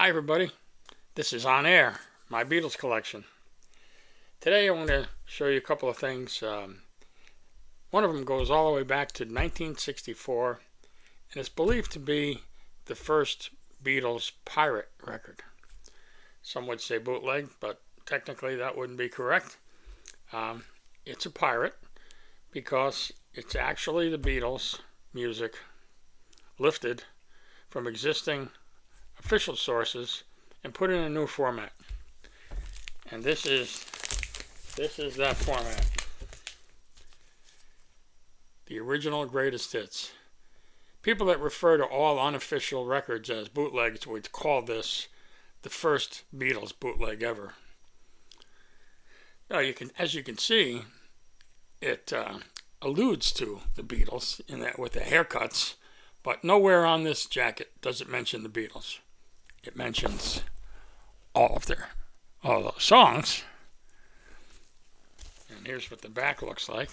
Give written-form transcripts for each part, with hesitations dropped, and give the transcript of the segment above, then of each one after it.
Hi everybody, this is On Air, my Beatles collection. Today I want to show you a couple of things. One of them goes all the way back to 1964 and it's believed to be the first Beatles pirate record. Some would say bootleg, but technically that wouldn't be correct. It's a pirate because it's actually the Beatles music lifted from existing official sources and put in a new format. And this is that format. The original greatest hits. People that refer to all unofficial records as bootlegs would call this the first Beatles bootleg ever. Now as you can see, it alludes to the Beatles in that with the haircuts, but nowhere on this jacket does it mention the Beatles. It mentions all those songs. And here's what the back looks like.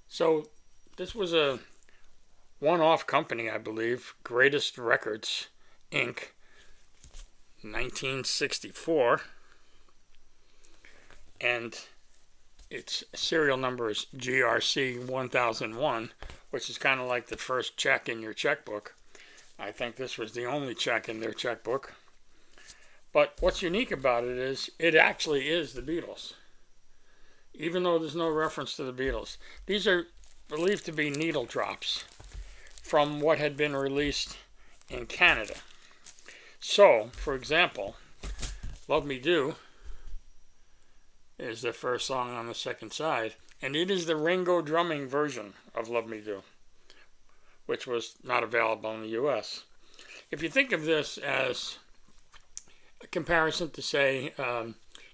So this was a one-off company, I believe, Greatest Records, Inc., 1964. And its serial number is GRC 1001, which is kind of like the first check in your checkbook. I think this was the only check in their checkbook. But what's unique about it is it actually is the Beatles, even though there's no reference to the Beatles. These are believed to be needle drops from what had been released in Canada. So, for example, Love Me Do is the first song on the second side, and it is the Ringo drumming version of Love Me Do, which was not available in the US. If you think of this as a comparison to, say,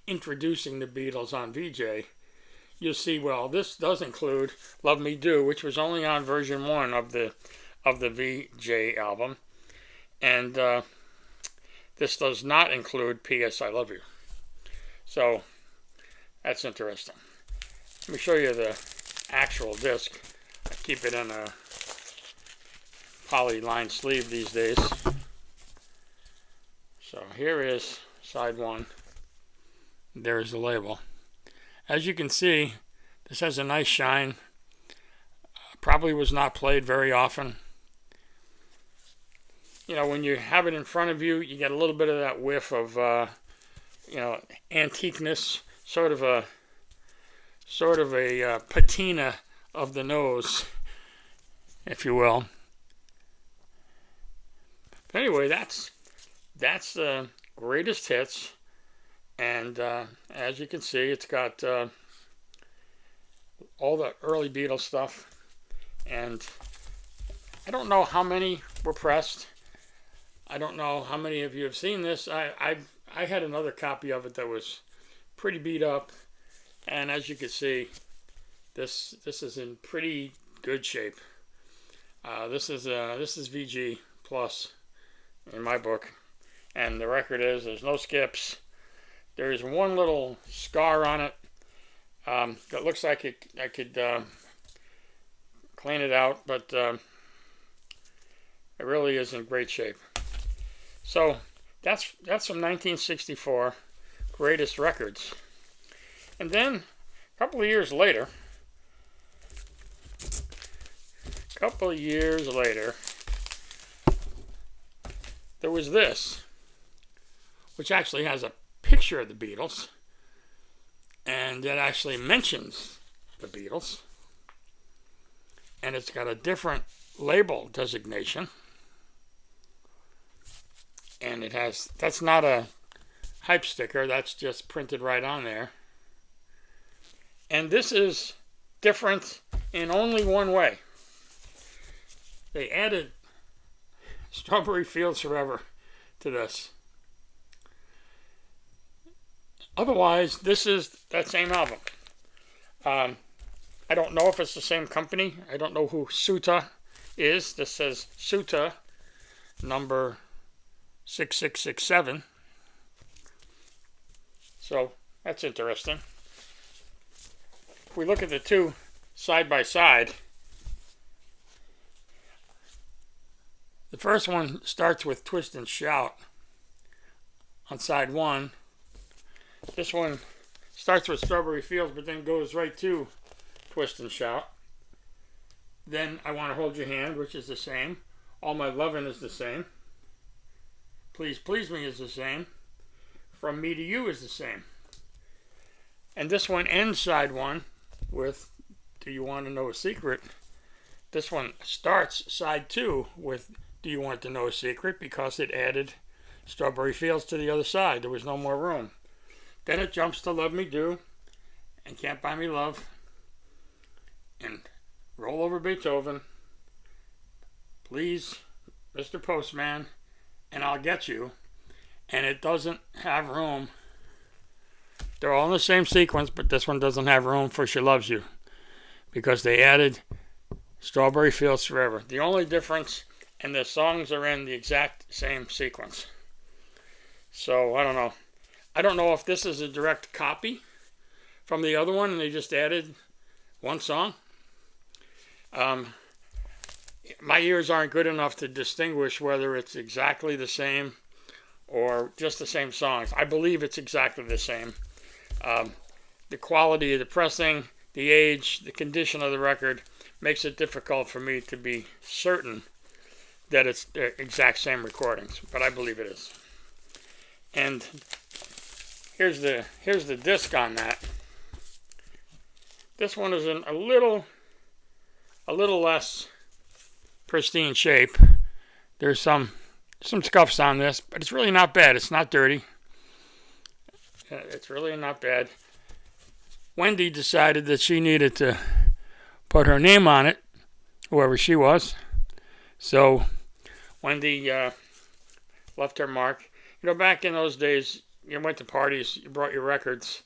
introducing the Beatles on VJ, you'll see, well, this does include Love Me Do, which was only on version 1 of the VJ album, and this does not include P.S. I Love You. So that's interesting. Let me show you the actual disc. I keep it in a poly-lined sleeve these days. So here is side 1. There is the label. As you can see, this has a nice shine. Probably was not played very often. You know, when you have it in front of you, you get a little bit of that whiff of, antiqueness, sort of a patina of the nose, if you will. But anyway, that's the greatest hits, and as you can see, it's got all the early Beatles stuff, and I don't know how many were pressed. I don't know how many of you have seen this. I had another copy of it that was pretty beat up, and as you can see, this is in pretty good shape. This is VG plus in my book, and the record is there's no skips. There is one little scar on it that looks like I could clean it out, but it really is in great shape. So that's from 1964, Greatest Records. And then a couple of years later, there was this, which actually has a picture of the Beatles, and it actually mentions the Beatles, and it's got a different label designation, and that's not a hype sticker, that's just printed right on there. And this is different in only one way. They added Strawberry Fields Forever to this. Otherwise, this is that same album. I don't know if it's the same company. I don't know who Suta is. This says Suta number 6667. So that's interesting. If we look at the two side by side, The first one starts with Twist and Shout on side 1. This one starts with Strawberry Fields, but then goes right to Twist and Shout. Then I Want to Hold Your Hand, which is the same. All My Lovin' is the same. Please Please Me is the same. From Me to You is the same. And this one ends side 1 with Do You Want to Know a Secret? This one starts side 2 with Do You Want to Know a Secret? Because it added Strawberry Fields to the other side. There was no more room. Then it jumps to Love Me Do and Can't Buy Me Love and Roll Over Beethoven, Please, Mr. Postman, and I'll Get You. And it doesn't have room. They're all in the same sequence, but this one doesn't have room for She Loves You because they added Strawberry Fields Forever. The only difference, and the songs are in the exact same sequence. So I don't know. I don't know if this is a direct copy from the other one and they just added one song. My ears aren't good enough to distinguish whether it's exactly the same or just the same songs. I believe it's exactly the same. The quality of the pressing, the age, the condition of the record makes it difficult for me to be certain that it's the exact same recordings, but I believe it is. And here's the disc on that. This one is in a little less pristine shape. There's some scuffs on this, but it's really not bad. It's not dirty. It's really not bad. Wendy decided that she needed to put her name on it, whoever she was. So Wendy left her mark. You know, back in those days, you went to parties, you brought your records,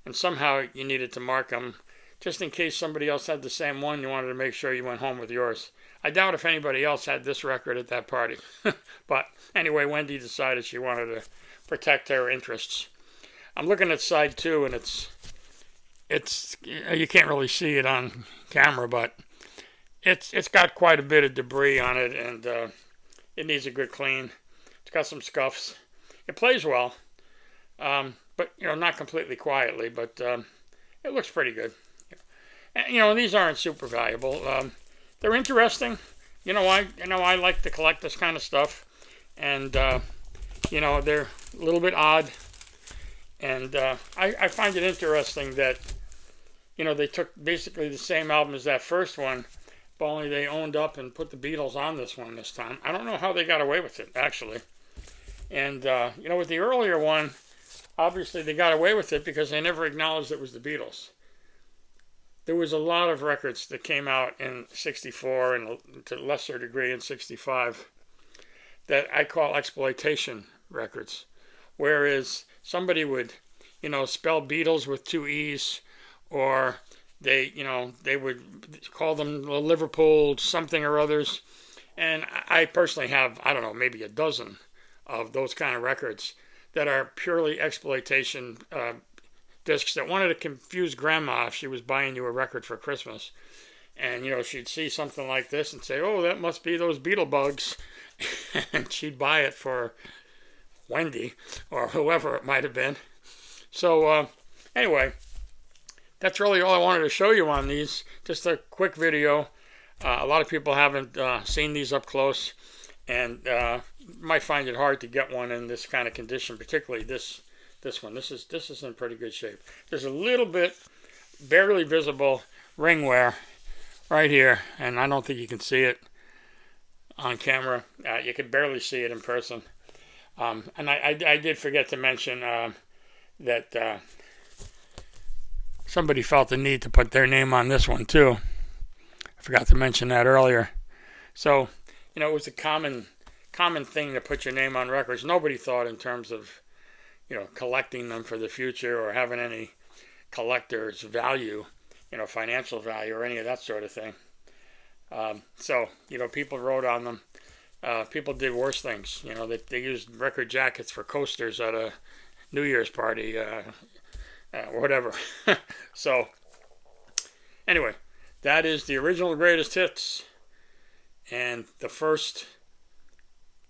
and somehow you needed to mark them. Just in case somebody else had the same one, you wanted to make sure you went home with yours. I doubt if anybody else had this record at that party. But anyway, Wendy decided she wanted to protect her interests. I'm looking at side 2, and it's you can't really see it on camera, but it's got quite a bit of debris on it, and it needs a good clean. It's got some scuffs. It plays well, but not completely quietly, but it looks pretty good. And, these aren't super valuable. They're interesting. I like to collect this kind of stuff, and they're a little bit odd. And I find it interesting that, they took basically the same album as that first one, but only they owned up and put the Beatles on this one this time. I don't know how they got away with it, actually. And, with the earlier one, obviously they got away with it because they never acknowledged it was the Beatles. There was a lot of records that came out in 64 and to a lesser degree in 65 that I call exploitation records. Whereas somebody would, spell Beatles with 2 E's, or they would call them Liverpool something or others. And I personally have, I don't know, maybe a dozen of those kind of records that are purely exploitation discs that wanted to confuse grandma if she was buying you a record for Christmas. And, she'd see something like this and say, oh, that must be those Beetle Bugs. And she'd buy it for Wendy or whoever it might have been. So anyway, that's really all I wanted to show you on these. Just a quick video. A lot of people haven't seen these up close, and might find it hard to get one in this kind of condition, particularly this one. This is in pretty good shape. There's a little bit barely visible ring wear right here, and I don't think you can see it on camera. You could barely see it in person. And I did forget to mention that somebody felt the need to put their name on this one too. I forgot to mention that earlier. So, it was a common thing to put your name on records. Nobody thought in terms of, collecting them for the future or having any collector's value, financial value or any of that sort of thing. So, people wrote on them. People did worse things. They used record jackets for coasters at a New Year's party, whatever. So, anyway, that is the original greatest hits and the first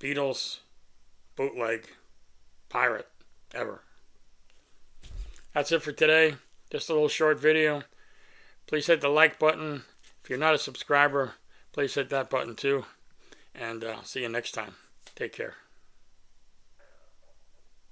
Beatles bootleg pirate ever. That's it for today. Just a little short video. Please hit the like button. If you're not a subscriber, please hit that button too. And see you next time. Take care.